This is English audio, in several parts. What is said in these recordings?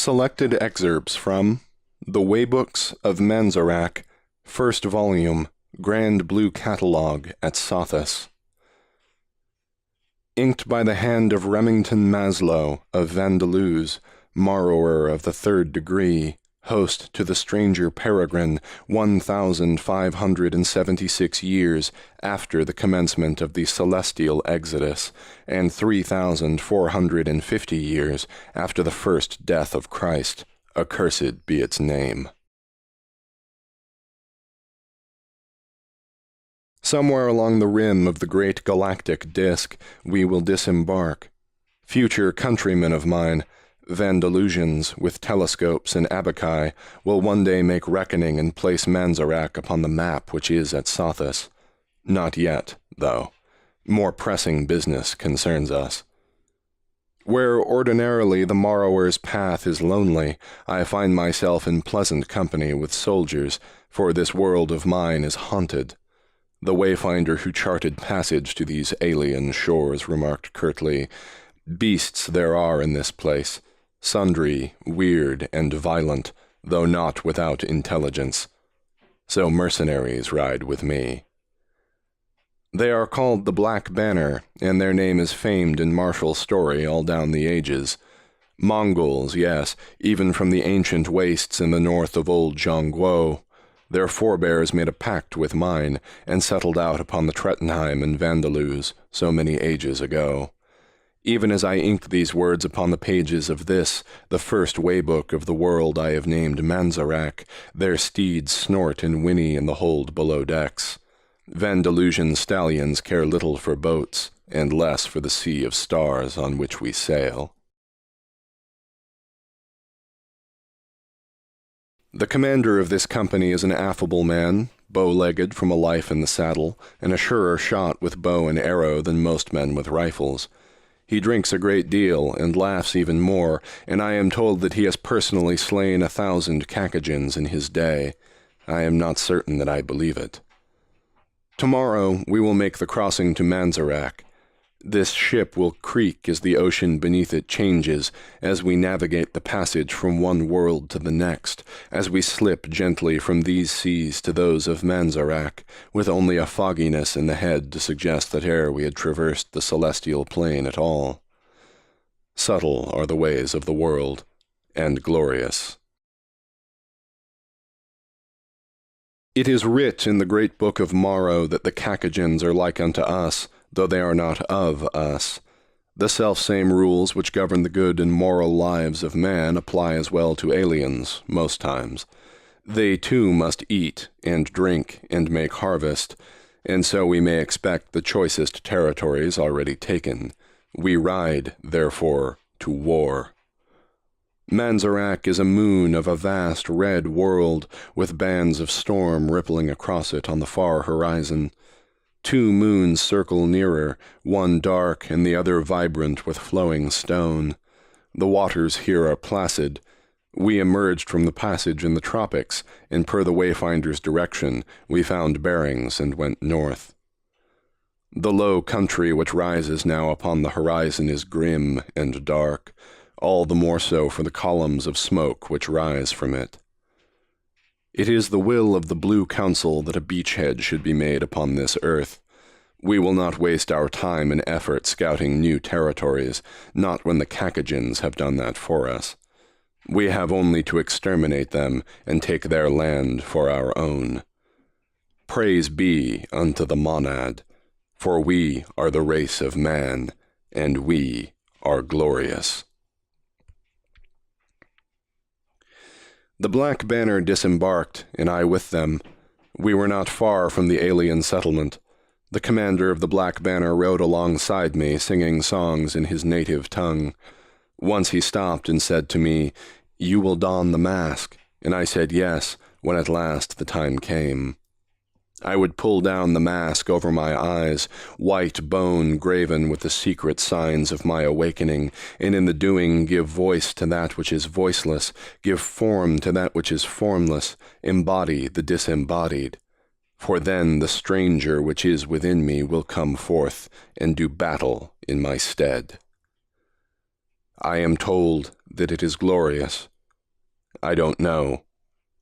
Selected excerpts from The Waybooks of Manzarak, First Volume, Grand Blue Catalogue at Sothis. Inked by the hand of Remington Maslow of Vandaluz, Morrower of the Third Degree, host to the stranger Peregrine 1,576 years after the commencement of the celestial exodus, and 3,450 years after the first death of Christ, accursed be its name. Somewhere along the rim of the great galactic disk we will disembark. Future countrymen of mine, Vandalusians with telescopes and abaci, will one day make reckoning and place Manzarak upon the map which is at Sothis. Not yet, though. More pressing business concerns us. Where ordinarily the Morrower's path is lonely, I find myself in pleasant company with soldiers, for this world of mine is haunted. The wayfinder who charted passage to these alien shores remarked curtly, "Beasts there are in this place, sundry, weird, and violent, though not without intelligence. So mercenaries ride with me. They are called the Black Banner, and their name is famed in martial story all down the ages. Mongols, yes, even from the ancient wastes in the north of old Zhongguo. Their forebears made a pact with mine, and settled out upon the Trettenheim and Vandaluz so many ages ago. Even as I ink these words upon the pages of this, the first waybook of the world I have named Manzarak, their steeds snort and whinny in the hold below decks. Vandalusian stallions care little for boats, and less for the sea of stars on which we sail. The commander of this company is an affable man, bow-legged from a life in the saddle, and a surer shot with bow and arrow than most men with rifles. He drinks a great deal, and laughs even more, and I am told that he has personally slain 1,000 Kakajins in his day. I am not certain that I believe it. Tomorrow we will make the crossing to Manzarak. This ship will creak as the ocean beneath it changes, as we navigate the passage from one world to the next, as we slip gently from these seas to those of Manzarak, with only a fogginess in the head to suggest that ere we had traversed the celestial plain at all. Subtle are the ways of the world, and glorious. It is writ in the great book of Morrow that the Kakajins are like unto us, though they are not of us. The selfsame rules which govern the good and moral lives of man apply as well to aliens, most times. They too must eat, and drink, and make harvest, and so we may expect the choicest territories already taken. We ride, therefore, to war. Manzarak is a moon of a vast red world, with bands of storm rippling across it on the far horizon. 2 moons circle nearer, one dark and the other vibrant with flowing stone. The waters here are placid. We emerged from the passage in the tropics, and per the wayfinder's direction, we found bearings and went north. The low country which rises now upon the horizon is grim and dark, all the more so for the columns of smoke which rise from it. It is the will of the Blue Council that a beachhead should be made upon this earth. We will not waste our time and effort scouting new territories, not when the Kakajins have done that for us. We have only to exterminate them and take their land for our own. Praise be unto the monad, for we are the race of man, and we are glorious. The Black Banner disembarked, and I with them. We were not far from the alien settlement. The commander of the Black Banner rode alongside me, singing songs in his native tongue. Once he stopped and said to me, "You will don the mask," and I said yes, when at last the time came. I would pull down the mask over my eyes, white bone graven with the secret signs of my awakening, and in the doing give voice to that which is voiceless, give form to that which is formless, embody the disembodied. For then the stranger which is within me will come forth and do battle in my stead. I am told that it is glorious. I don't know.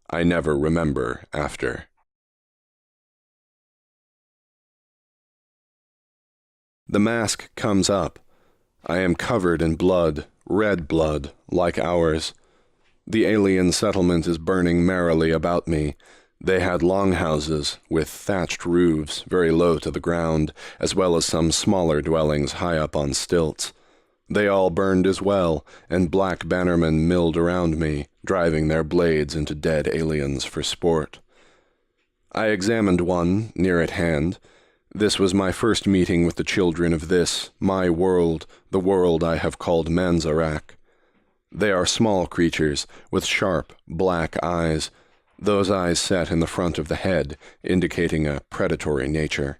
I never remember after. The mask comes up. I am covered in blood, red blood, like ours. The alien settlement is burning merrily about me. They had long houses, with thatched roofs very low to the ground, as well as some smaller dwellings high up on stilts. They all burned as well, and black bannermen milled around me, driving their blades into dead aliens for sport. I examined one, near at hand. This was my first meeting with the children of this, my world, the world I have called Manzarak. They are small creatures, with sharp, black eyes, those eyes set in the front of the head, indicating a predatory nature.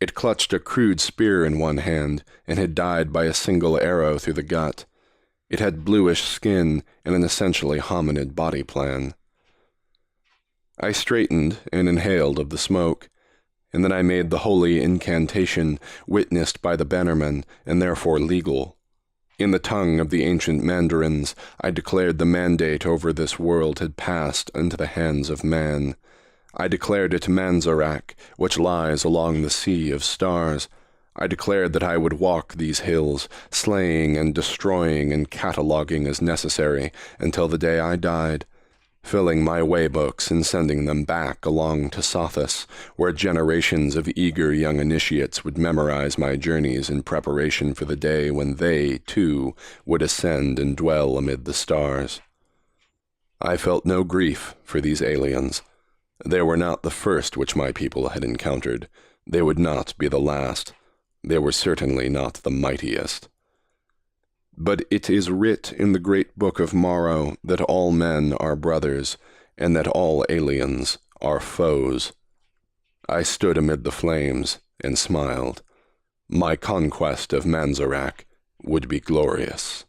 It clutched a crude spear in one hand, and had died by a single arrow through the gut. It had bluish skin and an essentially hominid body plan. I straightened and inhaled of the smoke, and then I made the holy incantation witnessed by the bannermen, and therefore legal. In the tongue of the ancient Mandarins, I declared the mandate over this world had passed into the hands of man. I declared it Manzarak, which lies along the sea of stars. I declared that I would walk these hills, slaying and destroying and cataloguing as necessary, until the day I died, filling my waybooks and sending them back along to Sothis, where generations of eager young initiates would memorize my journeys in preparation for the day when they, too, would ascend and dwell amid the stars. I felt no grief for these aliens. They were not the first which my people had encountered. They would not be the last. They were certainly not the mightiest. But it is writ in the great book of Morrow that all men are brothers, and that all aliens are foes. I stood amid the flames and smiled. My conquest of Manzarak would be glorious.